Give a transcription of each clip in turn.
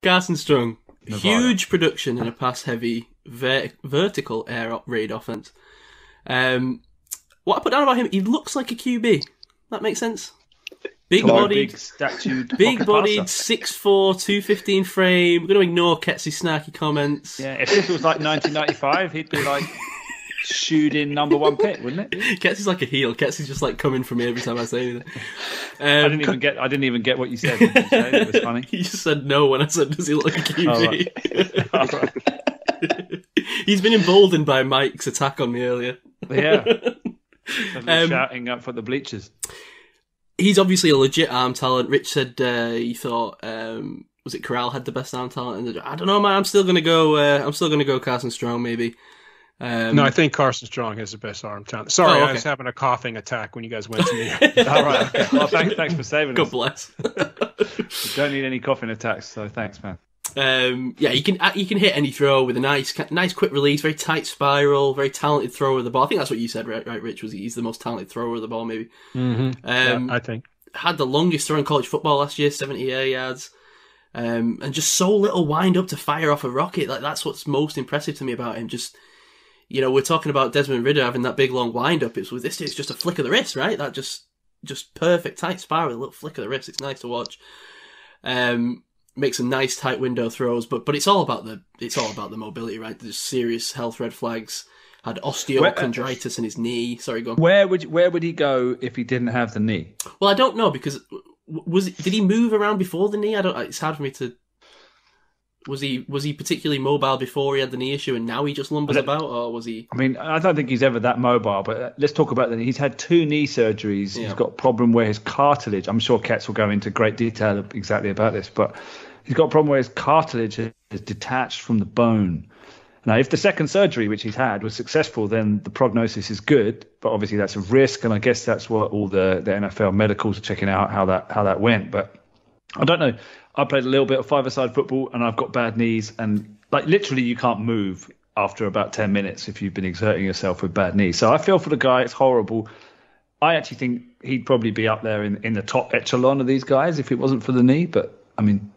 Carson Strong, Nevada. huge production in a pass-heavy vertical air raid offense. What I put down about him, he looks like a QB. That makes sense. Big-bodied, big-bodied, 6'4", 215 frame. We're going to ignore Ketsy's snarky comments. Yeah, if this was like 1995, he'd be like shooed in number 1 pick, wouldn't it? Ketsy's like a heel. Ketsy's just like coming for me every time I say anything. I didn't even get what you said. It was funny. He just said no when I said, "Does he look like a QB?" Oh, right. He's been emboldened by Mike's attack on me earlier. Yeah, shouting up for the bleachers. He's obviously a legit arm talent. Rich said he thought was it Corral had the best arm talent? And I don't know, man. I'm still gonna go Carson Strong, maybe. No, I think Carson Strong has the best arm talent. Sorry, I was having a coughing attack when you guys went to me. All right. Okay. Well, thanks for saving us. God bless. You don't need any coughing attacks, so thanks, man. Yeah, you can hit any throw with a nice quick release, very tight spiral, very talented thrower of the ball. I think that's what you said, right, Rich? Was he's the most talented thrower of the ball, maybe? Mm-hmm. Yeah, I think had the longest throw in college football last year, 78 yards, and just so little wind up to fire off a rocket. Like that's what's most impressive to me about him. Just we're talking about Desmond Ridder having that big long wind up. It's with this, it's just a flick of the wrist, right? That just perfect tight spiral, a little flick of the wrist. It's nice to watch. Make some nice tight window throws, but it's all about the mobility, right? There's serious health red flags. Had osteochondritis in his knee. Sorry, go on. Where would he go if he didn't have the knee? Well, I don't know because did he move around before the knee? It's hard for me to. Was he particularly mobile before he had the knee issue, and now he just lumbers about, or was he? I mean, I don't think he's ever that mobile. But let's talk about that. He's had 2 knee surgeries. Yeah. He's got a problem where his cartilage. I'm sure Ketz will go into great detail exactly about this, but he's got a problem where his cartilage is detached from the bone. Now, if the second surgery, which he's had, was successful, then the prognosis is good. But obviously, that's a risk, and I guess that's what all the NFL medicals are checking out how that went. But I don't know. I played a little bit of five-a-side football, and I've got bad knees, and like literally, you can't move after about 10 minutes if you've been exerting yourself with bad knees. So I feel for the guy; it's horrible. I actually think he'd probably be up there in the top echelon of these guys if it wasn't for the knee. But I mean,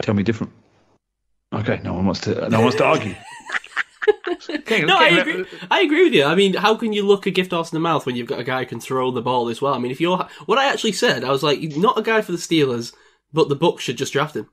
tell me different. Okay, no one wants to argue. No, I agree with you. I mean, how can you look a gift horse in the mouth when you've got a guy who can throw the ball as well? I mean, what I actually said, I was like, not a guy for the Steelers, but the Bucs should just draft him.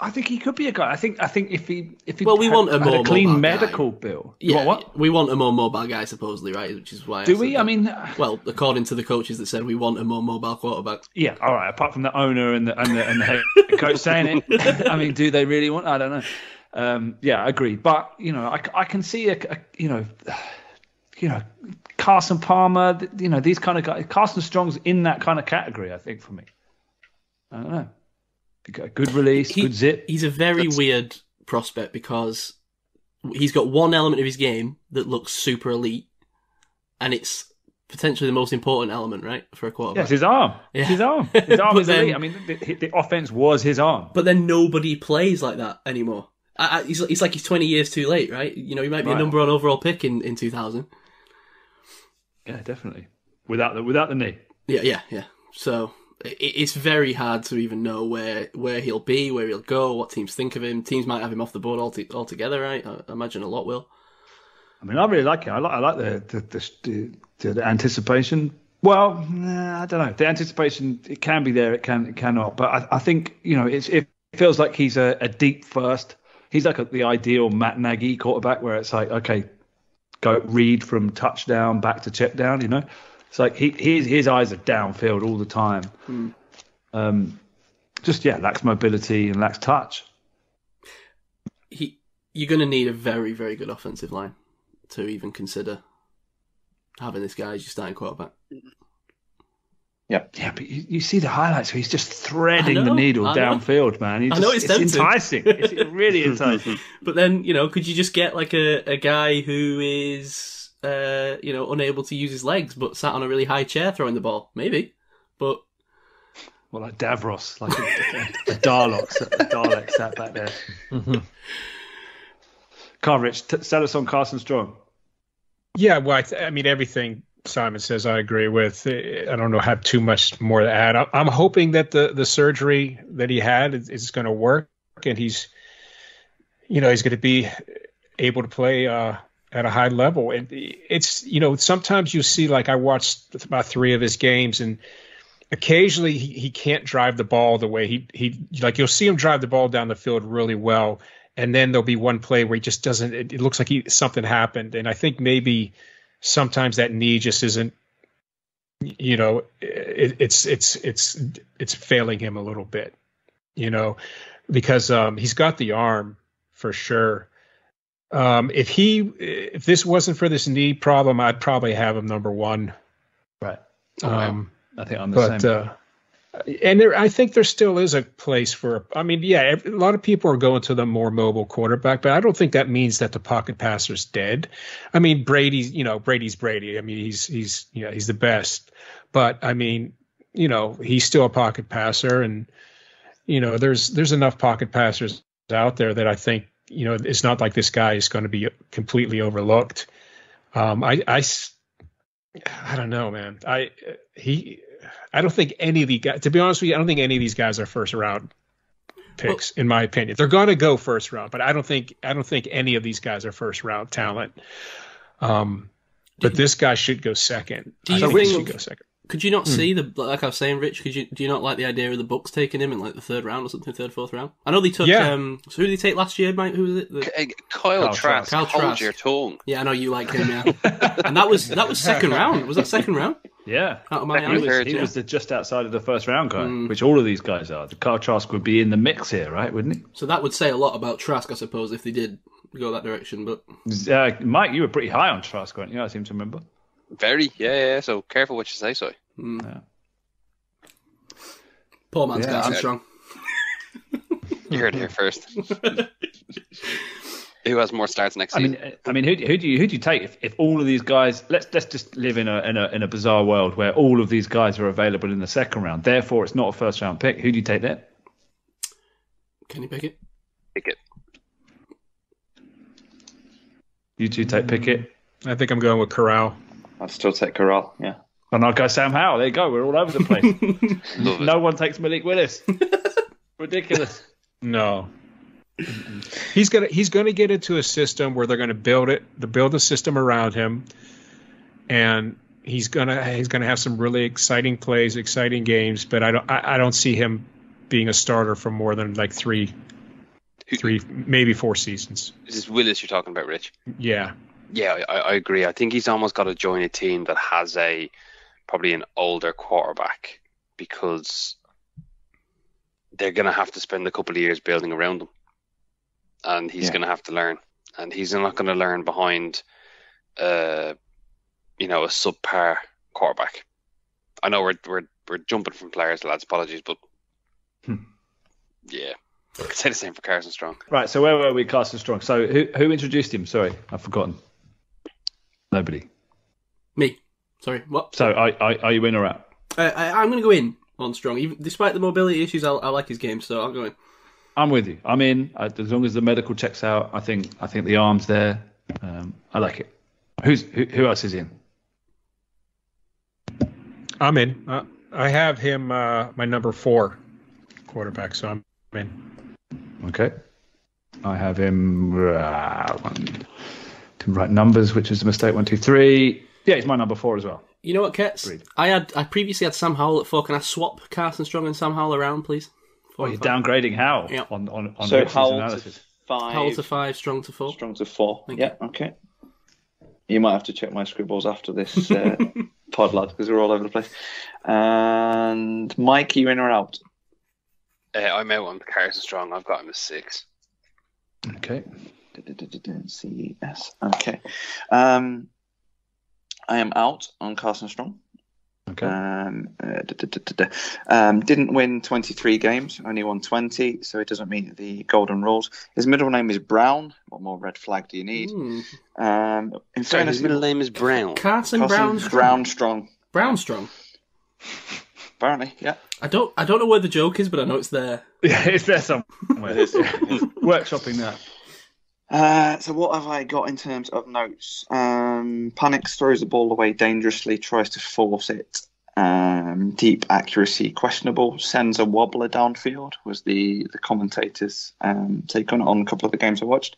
I think he could be a guy. I think if he we want a more clean medical bill. Yeah, what? We want a more mobile guy, supposedly, right? Which is why. Do we? I mean, well, according to the coaches that said we want a more mobile quarterback. Yeah, all right. Apart from the owner and the head coach saying it, I mean, do they really want? I don't know. Yeah, I agree. But I can see Carson Palmer. These kind of guys. Carson Strong's in that kind of category. I think for me. I don't know. Good release, good zip. He's a very weird prospect because he's got one element of his game that looks super elite, and it's potentially the most important element, right, for a quarterback. Yes, his arm. Yeah. His arm is elite. I mean, the offense was his arm. But then nobody plays like that anymore. He's like he's 20 years too late, right? He might be a number 1 overall pick in 2000. Yeah, definitely. Without the knee. Yeah. So it's very hard to even know where he'll be, where he'll go, what teams think of him. Teams might have him off the board altogether, right? I imagine a lot will. I mean, I really like it. I like the anticipation. Well, I don't know. The anticipation, it can be there, it cannot. But I think it feels like he's a deep first. He's like the ideal Matt Nagy quarterback, where it's like, okay, go read from touchdown back to check down. It's like his eyes are downfield all the time. Lacks mobility and lacks touch. You're going to need a very, very good offensive line to even consider having this guy as your starting quarterback. Yeah, but you see the highlights where he's just threading the needle downfild, man. It's enticing. It's really enticing. But then, could you just get like a guy who is unable to use his legs, but sat on a really high chair throwing the ball? Maybe, but like Davros, like a Dalek sat back there. Mm-hmm. Carl Rich, sell us on Carson Strong. Yeah, well, I mean, everything Simon says I agree with. I don't have too much more to add. I'm hoping that the surgery that he had is going to work. and he's going to be able to play at a high level. And it's, sometimes you see, like I watched about 3 of his games, and occasionally he can't drive the ball the way he like, you'll see him drive the ball down the field really well. And then there'll be one play where he just doesn't, it looks like something happened. And I think maybe sometimes that knee just isn't, it's failing him a little bit, because he's got the arm for sure. If this wasn't for this knee problem, I'd probably have him number 1. Right. I think I'm the same. And I think there still is a place for. I mean, a lot of people are going to the more mobile quarterback, but I don't think that means that the pocket passer's dead. I mean, Brady's Brady. I mean, he's the best. But I mean, he's still a pocket passer, and there's enough pocket passers out there that I think it's not like this guy is going to be completely overlooked. I don't know, man. I don't think any of the guys, to be honest with you, I don't think any of these guys are first round picks, in my opinion. They're going to go first round, but I don't think any of these guys are first round talent. But this guy should go second. Could you not see like I was saying, Rich? Do you not like the idea of the Bucks taking him in like the 3rd round or something, 3rd, 4th round? I know they took. So who did they take last year, Mike? Who was it? Kyle Trask. Hold your tongue. Yeah, I know you like him. Yeah, and that was 2nd round. Was that 2nd round? Yeah, out of my eyes. He was just outside of the 1st round guy, which all of these guys are. The Kyle Trask would be in the mix here, right? Wouldn't he? So that would say a lot about Trask, I suppose, if they did go that direction. But Mike, you were pretty high on Trask, weren't you? I seem to remember. Very, yeah. So careful what you say, so. Yeah. Poor man's Carson Strong. You heard it here first. Who has more starts next season? I mean, who do you take if all of these guys? Let's just live in a bizarre world where all of these guys are available in the 2nd round. Therefore, it's not a 1st round pick. Who do you take there? Kenny Pickett. Pickett. You two take Pickett. I think I'm going with Corral. I'd still take Corral. Yeah. And I'll go Sam Howell. There you go. We're all over the place. No one takes Malik Willis. Ridiculous. No. He's gonna get into a system where they're gonna build a system around him, and he's gonna have some really exciting plays, exciting games. But I don't see him being a starter for more than like three, maybe 4 seasons. Is this Willis you're talking about, Rich? Yeah. Yeah, I agree. I think he's almost got to join a team that has probably an older quarterback, because they're going to have to spend a couple of years building around him, and he's going to have to learn, and he's not going to learn behind, a subpar quarterback. I know we're jumping from players, lads. Apologies, but yeah, I could say the same for Carson Strong. Right. So where were we, Carson Strong? So who introduced him? Sorry, I've forgotten. Nobody. Me. Sorry, what? So are you in or out? I'm going to go in on Strong. Even despite the mobility issues, I like his game, so I'll go in. I'm with you. I'm in. As long as the medical checks out, I think the arm's there. I like it. Who else is in? I'm in. I have him my number 4 quarterback, so I'm in. Okay. I have him to write numbers, which is a mistake. 1, 2, 3. Yeah, he's my number 4 as well. You know what, Kets? I previously had Sam Howell at 4. Can I swap Carson Strong and Sam Howell around, please? You're downgrading Howell on so Howell analysis. To 5. Howell to 5, Strong to 4. Strong to 4. Yeah, okay. You might have to check my scribbles after this pod, lad, because we're all over the place. And Mike, are you in or out? I'm out on Carson Strong. I've got him as 6. Okay. CS. Okay. I am out on Carson Strong. Okay. Didn't win 23 games, only won 20, so it doesn't meet the golden rules. His middle name is Brown. What more red flag do you need? In fairness, his middle name is Brown. Carson Brown Strong. Brown Strong. Apparently, yeah. I don't know where the joke is, but I know it's there. Yeah, it's there somewhere. Workshopping that. So what have I got in terms of notes? Panics, throws the ball away dangerously, tries to force it. Deep accuracy questionable. Sends a wobbler downfield was the commentators' take on a couple of the games I watched.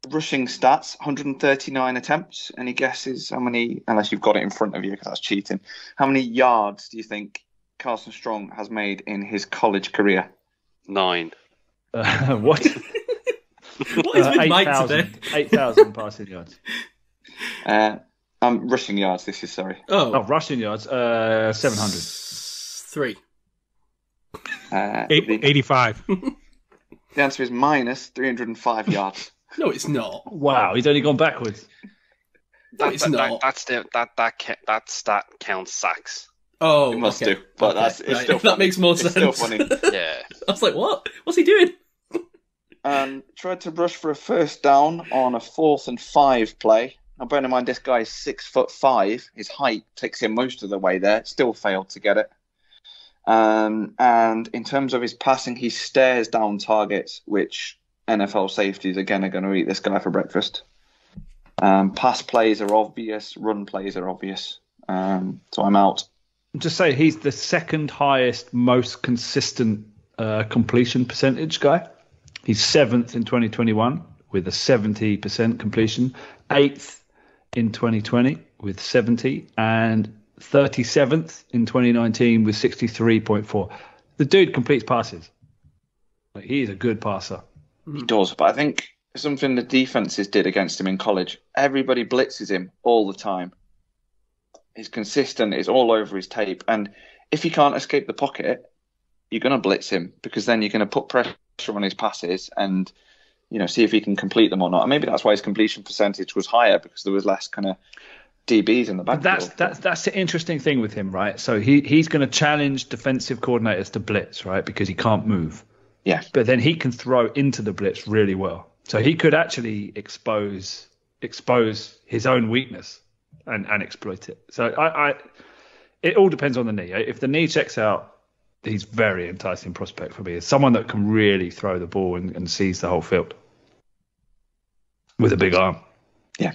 Rushing stats, 139 attempts. Any guesses how many, unless you've got it in front of you because that's cheating, how many yards do you think Carson Strong has made in his college career? 9. What? What is with Mike today? 8,000 passing yards. Rushing yards, this is, sorry. Oh, rushing yards, 700. 3. 85. The answer is minus 305 yards. No, it's not. Wow, he's only gone backwards. No, it's not. That stat counts sacks. Oh, It must okay. do, but Okay, it's right. still That funny. makes more It's sense. still funny. Yeah. I was like, what? What's he doing? Tried to rush for a first down on a 4th and 5 play. Now, bearing in mind, this guy is 6'5". His height takes him most of the way there. Still failed to get it. And in terms of his passing, he stares down targets, which NFL safeties, again, are going to eat this guy for breakfast. Pass plays are obvious. Run plays are obvious. So I'm out. Just say he's the second highest, most consistent completion percentage guy. He's 7th in 2021 with a 70% completion, 8th in 2020 with 70, and 37th in 2019 with 63.4. The dude completes passes. Like, he is a good passer. He does, but I think something the defenses did against him in college, everybody blitzes him all the time. He's consistent, it's all over his tape, and if he can't escape the pocket, you're going to blitz him because then you're going to put pressure on his passes and, you know, see if he can complete them or not. And maybe that's why his completion percentage was higher, because there was less kind of DBs in the back. That's the interesting thing with him, right? So he's going to challenge defensive coordinators to blitz, right? Because he can't move. Yeah. But then he can throw into the blitz really well. So he could actually expose his own weakness and exploit it. So it all depends on the knee. If the knee checks out, he's very enticing prospect for me. It's someone that can really throw the ball and sees the whole field with a big arm. Yeah.